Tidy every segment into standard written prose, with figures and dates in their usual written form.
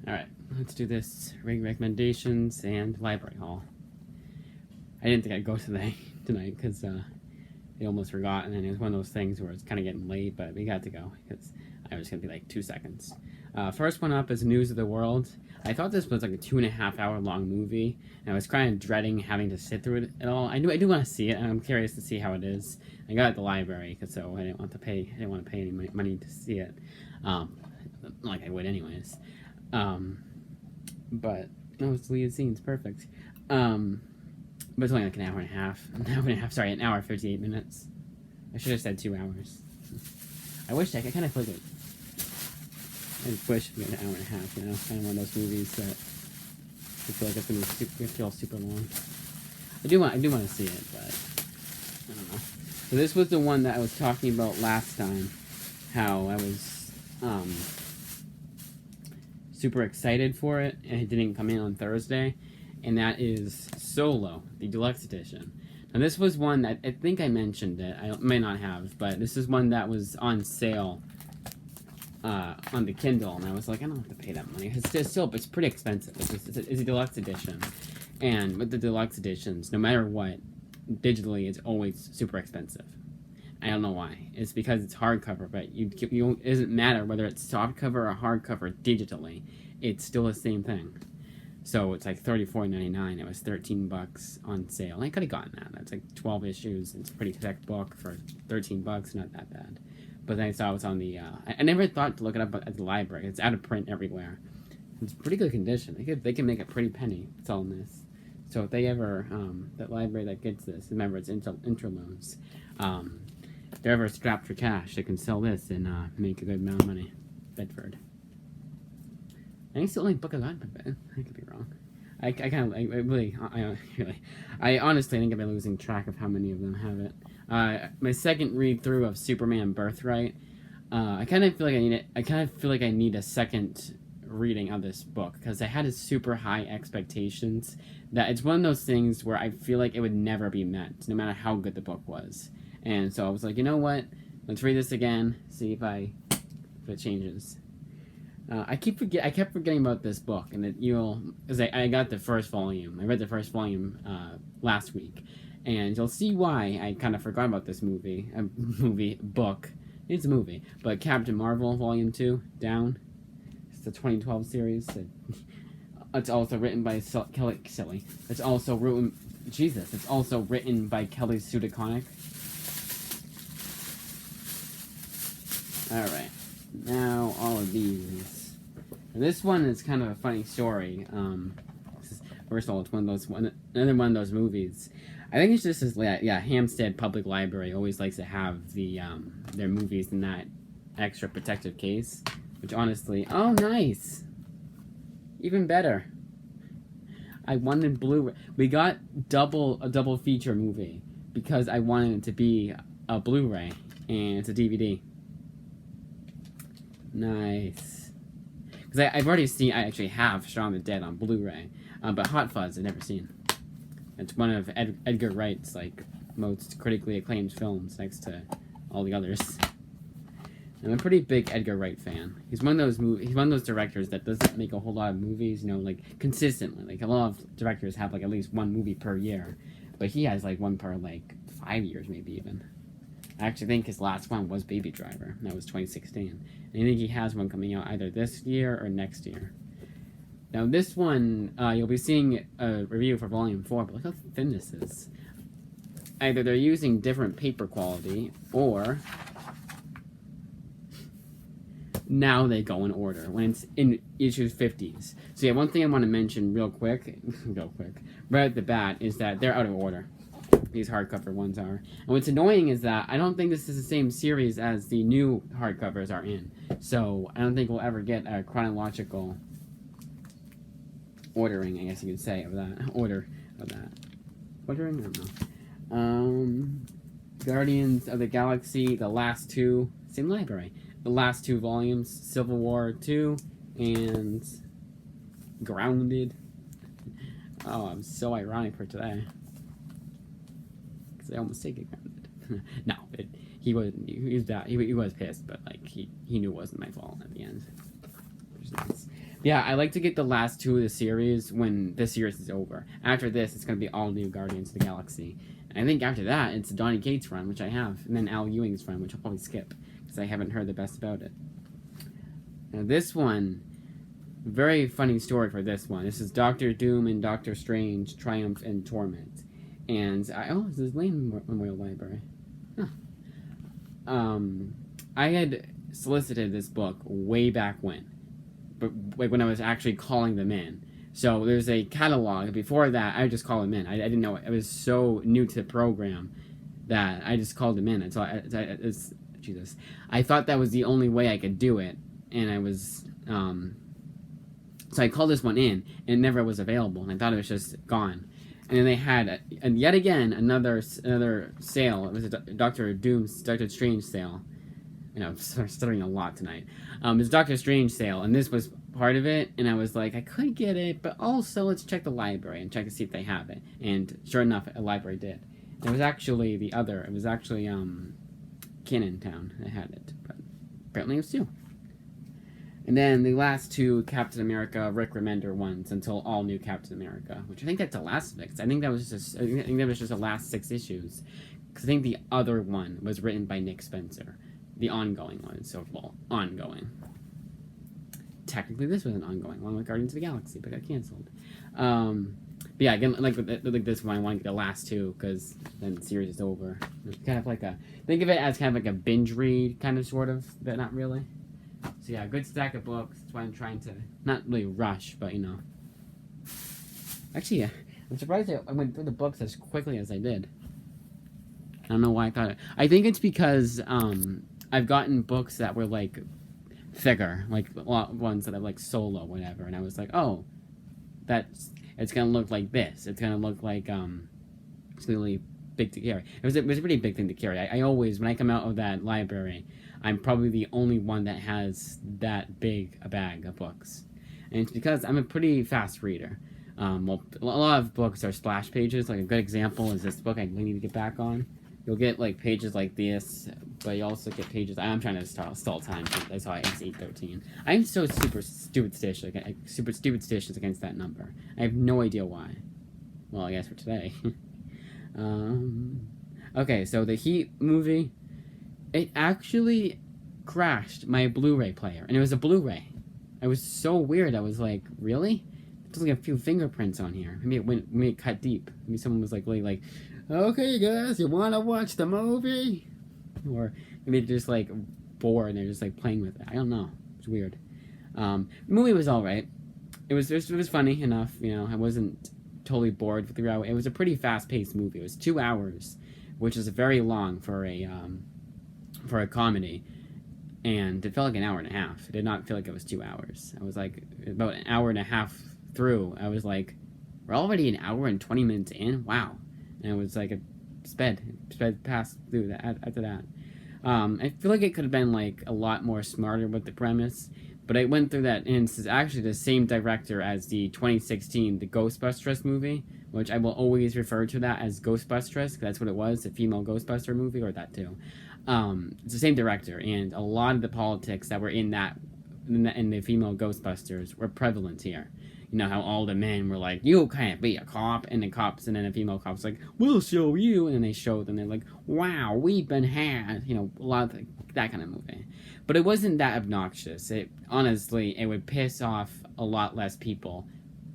Alright, let's do this. Reading recommendations and library haul. I didn't think I'd go tonight because I almost forgot, and then it was one of those things where it's kind of getting late, but we got to go because I was going to be like 2 seconds. First one up is News of the World. I thought this was like a 2.5 hour long movie, and I was kind of dreading having to sit through it at all. I do want to see it, and I'm curious to see how it is. I got it at the library, so I didn't want to pay any money to see it, like I would anyways. But no, it's deleted scenes, perfect. But it's only like an hour and a half. Sorry, an hour and 58 minutes. I should have said 2 hours. I kind of feel like I wish we had an hour and a half, you know? Kind of one of those movies that I feel like it's going to feel super long. I do want to see it, but I don't know. So this was the one that I was talking about last time, how I was super excited for it, and it didn't come in on Thursday, and that is Solo, the deluxe edition. Now this was one that I think I mentioned it. I may not have, but this is one that was on sale on the Kindle, and I was like, I don't have to pay that money. It's pretty expensive. It's a deluxe edition, and with the deluxe editions, no matter what, digitally it's always super expensive. I don't know why. It's because it's hardcover, but it doesn't matter whether it's softcover or hardcover digitally. It's still the same thing. So it's like $34.99. It was $13 on sale. And I could have gotten that. That's like 12 issues. It's a pretty thick book for $13. Not that bad. But then I saw it was on the... I never thought to look it up at the library. It's out of print everywhere. It's pretty good condition. They can make a pretty penny selling this. So if they ever... that library that gets this, remember it's Interloans. If they're ever strapped for cash, they can sell this and make a good amount of money. Bedford. I think it's the only book I got, but I could be wrong. I honestly think I've been losing track of how many of them have it. My second read through of Superman Birthright, I kind of feel like I need a second reading of this book because I had a super high expectations that it's one of those things where I feel like it would never be met, no matter how good the book was. And so I was like, you know what? Let's read this again, see if it changes. I kept forgetting about this book, and that because I got the first volume. I read the first volume last week, and you'll see why I kind of forgot about this book. It's a movie, but Captain Marvel Volume 2, Down. It's the 2012 series. It's also written by Kelly. It's also written. Jesus. It's also written by Kelly Sue DeConnick. All right, now all of these. And this one is kind of a funny story. First of all, it's another one of those movies. I think it's just Hampstead Public Library always likes to have their movies in that extra protective case, which honestly, oh nice, even better. I wanted Blu-ray. We got a double feature movie because I wanted it to be a Blu-ray and it's a DVD. Nice. Because I actually have Shaun the Dead on Blu-ray, but Hot Fuzz I've never seen. It's one of Edgar Wright's most critically acclaimed films, next to all the others. I'm a pretty big Edgar Wright fan. He's one of those directors that doesn't make a whole lot of movies, consistently. A lot of directors have at least one movie per year, but he has one per 5 years, maybe even. I actually think his last one was Baby Driver. That was 2016. And I think he has one coming out either this year or next year. Now this one, you'll be seeing a review for Volume 4, but look how thin this is. Either they're using different paper quality, or now they go in order, when it's in issues 50s. So yeah, one thing I want to mention real quick, right at the bat, is that they're out of order. These hardcover ones are. And what's annoying is that I don't think this is the same series as the new hardcovers are in. So I don't think we'll ever get a chronological ordering, I guess you could say, of that. Ordering? I don't know. Guardians of the Galaxy, the last two, same library. The last two volumes, Civil War 2 and Grounded. Oh, I'm so ironic for today. I almost take it Grounded. No, he was pissed, but he knew it wasn't my fault at the end. Which is nice. Yeah, I like to get the last two of the series when this series is over. After this, it's going to be all new Guardians of the Galaxy. And I think after that, it's Donny Cates' run, which I have, and then Al Ewing's run, which I'll probably skip because I haven't heard the best about it. Now this one, very funny story for this one. This is Doctor Doom and Doctor Strange, Triumph and Torment. And, this is Lane Memorial Library. Huh. I had solicited this book way back when. But like when I was actually calling them in. So there's a catalog. Before that, I would just call them in. I didn't know. I was so new to the program that I just called them in. And so Jesus. I thought that was the only way I could do it. And I was... So I called this one in, and it never was available. And I thought it was just gone. And then they had, yet again, another sale. It was a Doctor Strange sale. You know, I'm stuttering a lot tonight. It's Doctor Strange sale, and this was part of it, and I was like, I could get it, but also let's check the library and check to see if they have it. And sure enough, a library did. It was actually Cannon Town that had it, but apparently it was two. And then the last two Captain America Rick Remender ones until all new Captain America, which I think that's the last of it. I think that was just the last 6 issues, because I think the other one was written by Nick Spencer. The ongoing one, so well, ongoing. Technically, this was an ongoing one with Guardians of the Galaxy, but got canceled. But yeah, again, like this one, I want to get the last 2 because then the series is over. It's kind of like think of it as kind of like a binge read, kind of sort of, but not really. So yeah, good stack of books. That's why I'm trying to not really rush, but you know. Actually, I'm surprised I went through the books as quickly as I did. I don't know why I thought it. I think it's because I've gotten books that were like thicker, like ones that are like solo, whatever, and I was like, oh, it's gonna look like this. It's gonna look like it's really big to carry. It was a pretty big thing to carry. I always, when I come out of that library, I'm probably the only one that has that big a bag of books, and it's because I'm a pretty fast reader. Well, a lot of books are splash pages. Like a good example is this book I need to get back on. You'll get like pages like this, but you also get pages. I'm trying to stall time. That's why it's 8:13. I'm so super stupid-stitious against that number. I have no idea why. Well, I guess for today. Okay, so the Heat movie, it actually crashed my Blu-ray player, and it was a Blu-ray. It was so weird. I was like, really? There's like a few fingerprints on here. Maybe it cut deep. Maybe someone was like, really like, okay, guys, you want to watch the movie? Or maybe they're just like bored and they're just like playing with it. I don't know. It's weird. The movie was all right. It was funny enough. You know, I wasn't totally bored for 3 hours. It was a pretty fast-paced movie. It was 2 hours, which is very long for a comedy. And it felt like an hour and a half. It did not feel like it was 2 hours. I was like about an hour and a half through. I was like, we're already an hour and 20 minutes in? Wow. And it was like a sped past through that after that. I feel like it could have been like a lot more smarter with the premise, but I went through that, and it's actually the same director as the 2016 the Ghostbusters movie, which I will always refer to that as Ghostbusters because that's what it was, a female Ghostbuster movie, or that too. It's the same director, and a lot of the politics that were in the female Ghostbusters were prevalent here. You know how all the men were like, you can't be a cop, and the cops, and then the female cops like, we'll show you, and then they showed them, they're like, wow, we've been had, you know, a lot of that kind of movie. But it wasn't that obnoxious. Honestly, it would piss off a lot less people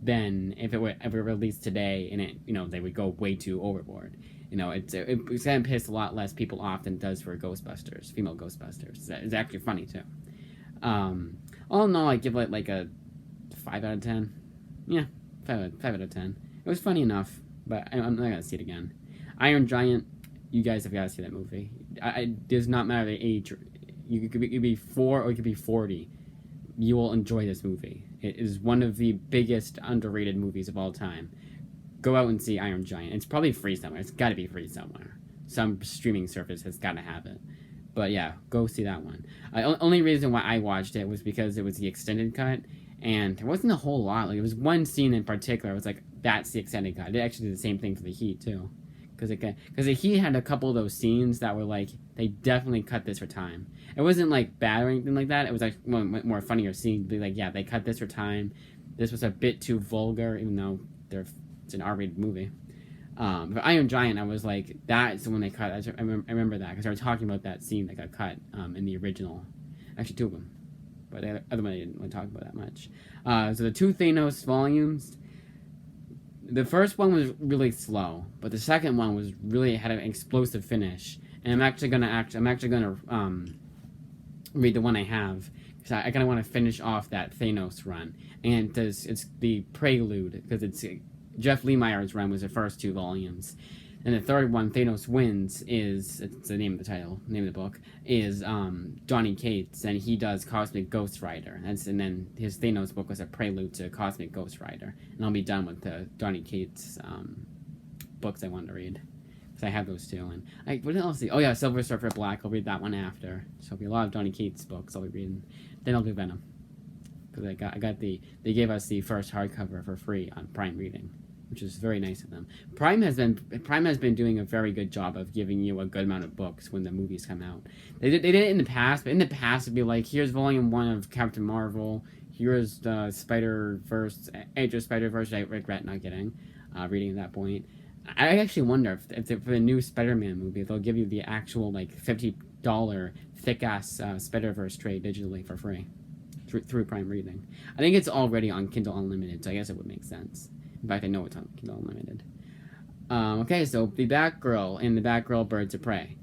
than if it were ever released today, and it, you know, they would go way too overboard. You know, it's gonna piss a lot less people off than it does for Ghostbusters, female Ghostbusters. It's actually funny too. All in all, I give it like a 5 out of 10. Yeah, 5 out of 10. It was funny enough, but I'm not gonna see it again. Iron Giant, you guys have got to see that movie. It does not matter the age. You could be 4 or you could be 40. You will enjoy this movie. It is one of the biggest underrated movies of all time. Go out and see Iron Giant. It's probably free somewhere. It's got to be free somewhere. Some streaming service has got to have it. But yeah, go see that one. Only reason why I watched it was because it was the extended cut, and there wasn't a whole lot. Like, it was one scene in particular. I was like, that's the extended cut. I did actually do the same thing for the Heat too, because he had a couple of those scenes that were like, they definitely cut this for time. It wasn't like bad or anything like that. It was like one more funnier scene. Be like, yeah, they cut this for time. This was a bit too vulgar, even though it's an R-rated movie. But Iron Giant, I was like, that's the one they cut. I remember that because I was talking about that scene that got cut in the original. Actually, two of them, but the other one I didn't really talk about that much. So the two Thanos volumes. The first one was really slow, but the second one was really had an explosive finish. And I'm actually gonna read the one I have because I kind of want to finish off that Thanos run. And it's the prelude because it's Jeff Lemire's run was the first two volumes, and the third one, Thanos Wins, it's the name of the title, name of the book is Donny Cates, and he does Cosmic Ghost Rider. And then his Thanos book was a prelude to Cosmic Ghost Rider, and I'll be done with the Donny Cates books I wanted to read. I have those two, and what else? Oh yeah, Silver Surfer Black. I'll read that one after. So there'll be a lot of Donny Cates books I'll be reading. Then I'll do Venom because I got they gave us the first hardcover for free on Prime Reading, which is very nice of them. Prime has been doing a very good job of giving you a good amount of books when the movies come out. They did it in the past, but in the past it'd be like, here's volume 1 of Captain Marvel. Here's the Spider-Verse, Age of Spider-Verse. I regret not getting reading at that point. I actually wonder if for the new Spider-Man movie, they'll give you the actual like $50 thick-ass Spider-Verse trade digitally for free through Prime Reading. I think it's already on Kindle Unlimited, so I guess it would make sense. In fact, I know it's on Kindle Unlimited. Okay, so the Batgirl and the Batgirl Birds of Prey.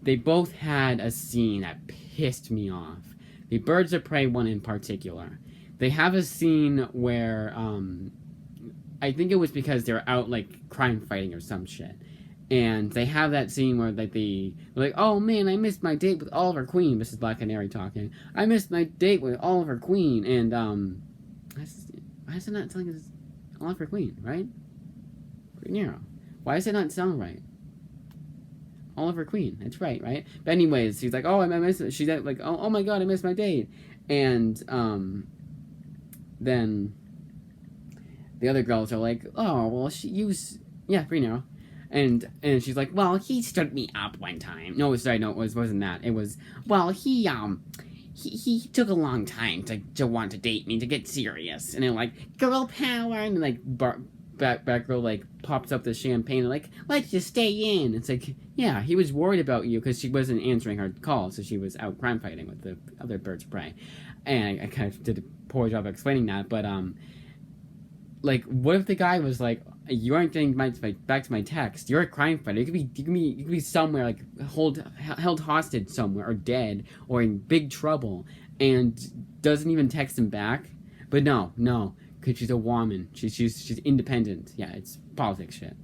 They both had a scene that pissed me off. The Birds of Prey one in particular. They have a scene where I think it was because they're out like crime fighting or some shit, and they have that scene where like they're like, oh man, I missed my date with Oliver Queen. This is Black Canary talking. I missed my date with Oliver Queen, and why is it not telling us Oliver Queen, right? Green Arrow. Why does it not sound right? Oliver Queen. That's right? But anyways, she's like, oh, I missed it. She's like, oh my god, I missed my date, and then the other girls are like, oh, well, Green Arrow. And she's like, well, he stood me up one time. No, sorry, no, it wasn't that. It was, well, he took a long time to want to date me, to get serious. And they're like, girl power. And like, Batgirl, like, pops up the champagne and like, let's just stay in. It's like, yeah, he was worried about you because she wasn't answering her call, so she was out crime fighting with the other Birds of Prey. And I kind of did a poor job of explaining that, but, like, what if the guy was like, you aren't getting back to my text, you're a crime fighter, you could be somewhere, like, held hostage somewhere, or dead, or in big trouble, and doesn't even text him back? But no, because she's a woman, she's independent. Yeah, it's politics shit.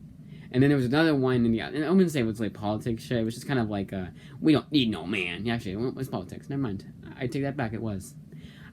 And then there was another one and I wouldn't say it was like politics shit, it was just kind of like, we don't need no man. Yeah, actually, it was politics, never mind, I take that back, it was.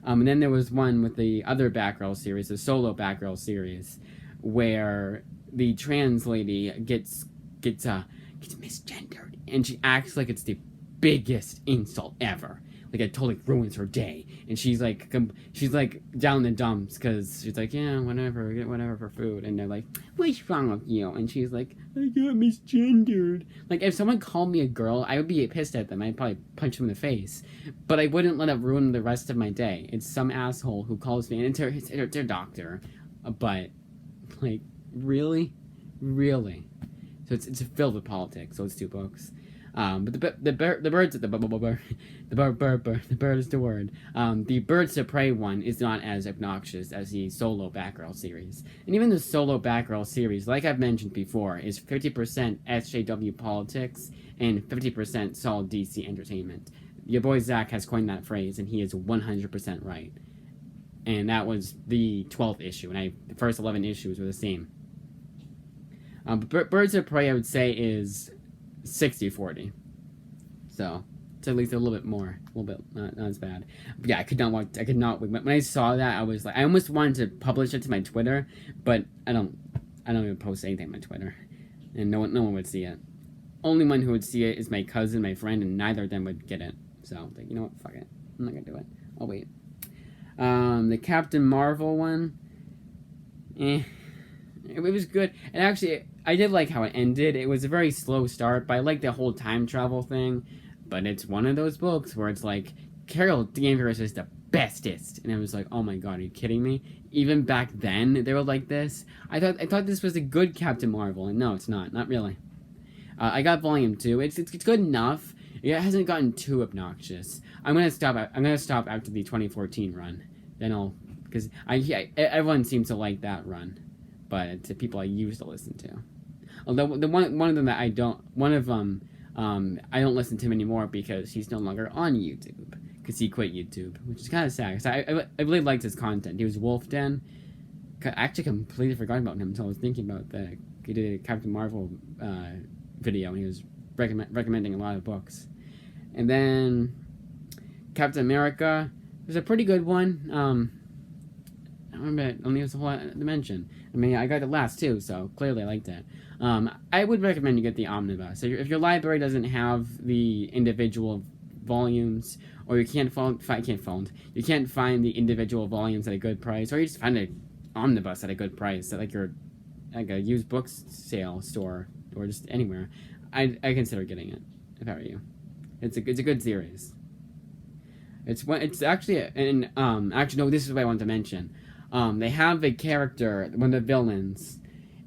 And then there was one with the other Batgirl series, the solo Batgirl series, where the trans lady gets misgendered, and she acts like it's the biggest insult ever. Like, it totally ruins her day, and she's like down in the dumps because she's like, yeah, whatever, get whatever for food, and they're like, what's wrong with you? And she's like, I got misgendered. Like, if someone called me a girl, I would be pissed at them. I'd probably punch them in the face, but I wouldn't let it ruin the rest of my day. It's some asshole who calls me, and it's their doctor, but like, really. So it's filled with politics. Those two books. But the bird is the word. The Birds of Prey one is not as obnoxious as the solo Batgirl series. And even the solo Batgirl series, like I've mentioned before, is 50% SJW politics and 50% solid DC entertainment. Your boy Zach has coined that phrase, and he is 100% right. And that was the 12th issue, and the first 11 issues were the same. Birds of Prey, I would say, is 60-40. So it's at least a little bit more, a little bit not as bad. But yeah, I could not when I saw that, I was like, I almost wanted to publish it to my Twitter, but I don't even post anything on my Twitter, and no one would see it. Only one who would see it is my cousin, my friend, and neither of them would get it. So I was like, you know what, fuck it, I'm not gonna do it. I'll wait. The Captain Marvel one, it was good, and actually I did like how it ended. It was a very slow start, but I like the whole time travel thing. But it's one of those books where it's like, Carol Danvers is the bestest, and I was like, oh my god, are you kidding me? Even back then, they were like this. I thought this was a good Captain Marvel, and no, it's not really. I got volume 2. It's good enough. It hasn't gotten too obnoxious. I'm gonna stop after the 2014 run. Then I'll, because everyone seems to like that run, but it's the people I used to listen to. Although the one of them that I don't I don't listen to him anymore because he's no longer on YouTube, because he quit YouTube, which is kind of sad. Cause I really liked his content. He was Wolf Den. I actually completely forgot about him until I was thinking about that. He did a Captain Marvel video, and he was recommending a lot of books. And then Captain America was a pretty good one. I remember only was a whole lot to mention. I mean, I got it last too, so clearly I liked it. I would recommend you get the omnibus. If your library doesn't have the individual volumes, or you can't find the individual volumes at a good price, or you just find an omnibus at a good price at like a used books sale store or just anywhere, I consider getting it if I were you. It's a good series. It's actually actually no, this is what I wanted to mention. They have a character, one of the villains,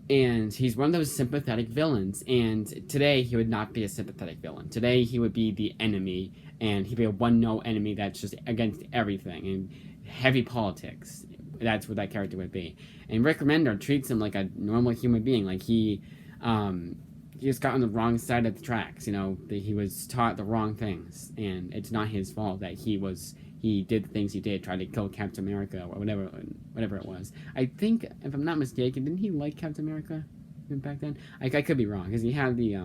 and he's one of those sympathetic villains, and today he would not be a sympathetic villain. Today he would be the enemy, and he'd be a one-note enemy that's just against everything, and heavy politics. That's what that character would be. And Rick Remender treats him like a normal human being, like he just got on the wrong side of the tracks, that he was taught the wrong things, and it's not his fault that he did the things he did, tried to kill Captain America, or whatever it was. I think, if I'm not mistaken, didn't he like Captain America back then? I could be wrong, because he had the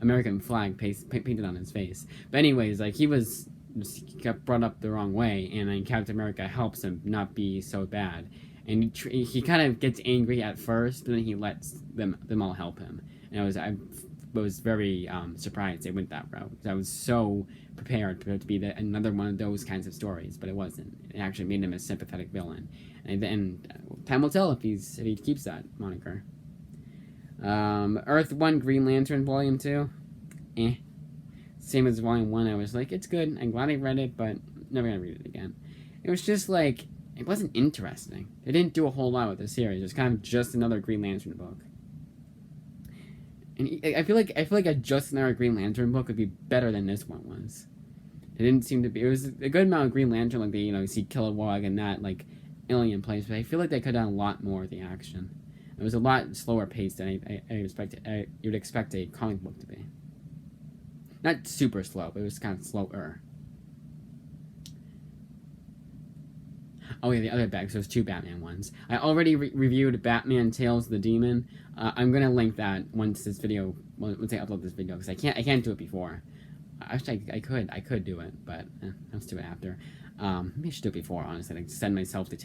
American flag painted on his face. But anyways, like, he got brought up the wrong way, and then Captain America helps him not be so bad. And he kind of gets angry at first, but then he lets them all help him. And I was very surprised they went that route. I was so prepared for it to be another one of those kinds of stories, but it wasn't. It actually made him a sympathetic villain. And then time will tell if he keeps that moniker. Earth 1 Green Lantern Volume 2. Same as Volume 1. I was like, it's good. I'm glad I read it, but never gonna read it again. It was just like, it wasn't interesting. They didn't do a whole lot with the series. It was kind of just another Green Lantern book. And I feel like a just another Green Lantern book would be better than this one was. It didn't seem to be. It was a good amount of Green Lantern, like you see Kilowog and that like alien place, but I feel like they could have done a lot more of the action. It was a lot slower paced than you would expect a comic book to be. Not super slow, but it was kind of slower. Oh yeah, the other bags. There's 2 Batman ones. I already reviewed Batman Tales of the Demon. I'm gonna link that once I upload this video, because I can't do it before. Actually, I could do it, but let's do it after. Maybe I should do it before. Honestly, like send myself the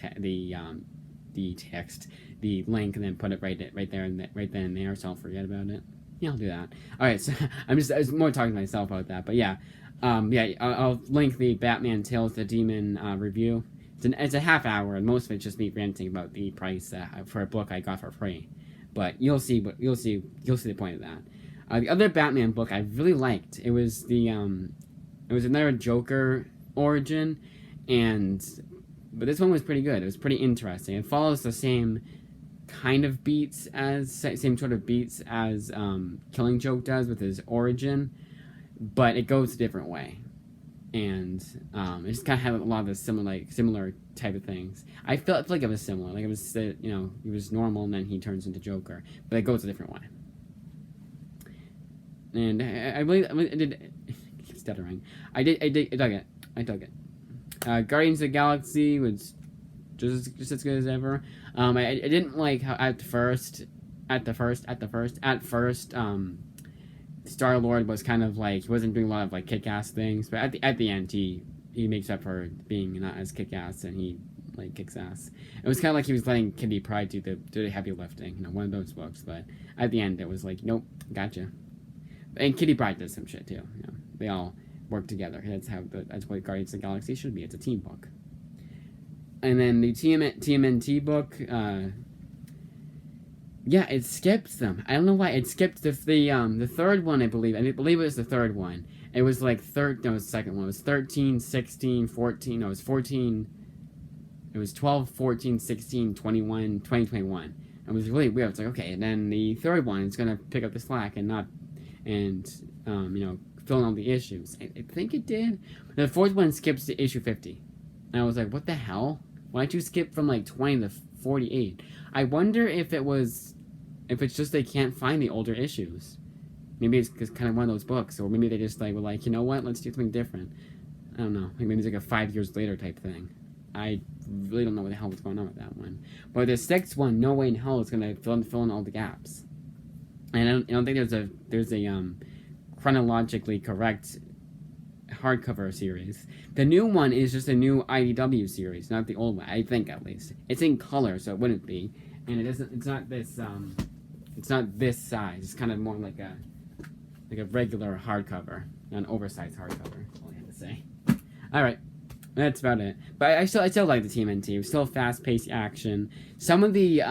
text, the link, and then put it right there and right then and there, so I'll forget about it. Yeah, I'll do that. All right, so I was more talking to myself about that, but yeah, I'll link the Batman Tales of the Demon review. It's a half hour, and most of it's just me ranting about the price for a book I got for free. But you'll see the point of that. The other Batman book I really liked. It was another Joker origin, but this one was pretty good. It was pretty interesting. It follows the same kind of beats same sort of beats as Killing Joke does with his origin, but it goes a different way. And it just kind of had a lot of the similar type of things. I felt like it was similar. Like it was, he was normal and then he turns into Joker, but it goes a different way. And I believe I did. Keep stuttering. I dug it. Guardians of the Galaxy was just as good as ever. I didn't like how at first, Star-Lord was kind of like, he wasn't doing a lot of like kick-ass things, but at the end he makes up for being not as kick-ass, and he like kicks ass. It was kind of like he was letting Kitty Pryde do the heavy lifting, one of those books, but at the end it was like, nope, gotcha. And Kitty Pryde does some shit too. They all work together. That's what Guardians of the Galaxy should be. It's a team book. And then the TMNT book, Yeah, it skips them. I don't know why it skipped the third one. I believe it was the third one. It was like third. No, it was the second one. It was 13, 16, 14. No, it was 14. It was 12, 14, 16, 21, 20, 21. It was really weird. It's like, okay, and then the third one is gonna pick up the slack and not, and fill in all the issues. I think it did. The fourth one skips to issue 50. And I was like, what the hell? Why'd you skip from like 20 to 48? I wonder if it's just they can't find the older issues. Maybe it's kind of one of those books, or maybe they just like were like, you know what, let's do something different. I don't know. Maybe it's like a 5 years later type thing. I really don't know what the hell was going on with that one. But the sixth one, no way in hell is gonna fill in all the gaps. And I don't think there's a chronologically correct hardcover series. The new one is just a new IDW series, not the old one. I think at least it's in color, so it wouldn't be. And it isn't. It's not this. It's not this size. It's kind of more like a regular hardcover, not an oversized hardcover. That's all I have to say. All right. That's about it. But I still like the TMNT. It was still fast-paced action. Some of the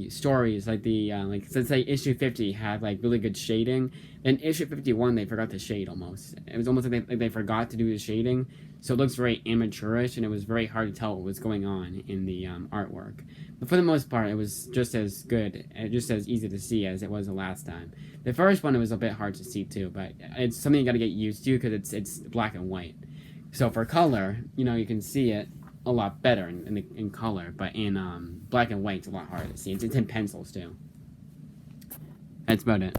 stories, like since like issue 50 had like really good shading, in issue 51 they forgot to shade almost. It was almost like they forgot to do the shading, so it looks very amateurish, and it was very hard to tell what was going on in the artwork. But for the most part, it was just as good and just as easy to see as it was the last time. The first one, it was a bit hard to see too, but it's something you got to get used to because it's black and white. So for color, you can see it a lot better in color, but in black and white, it's a lot harder to see. It's in pencils too. That's about it.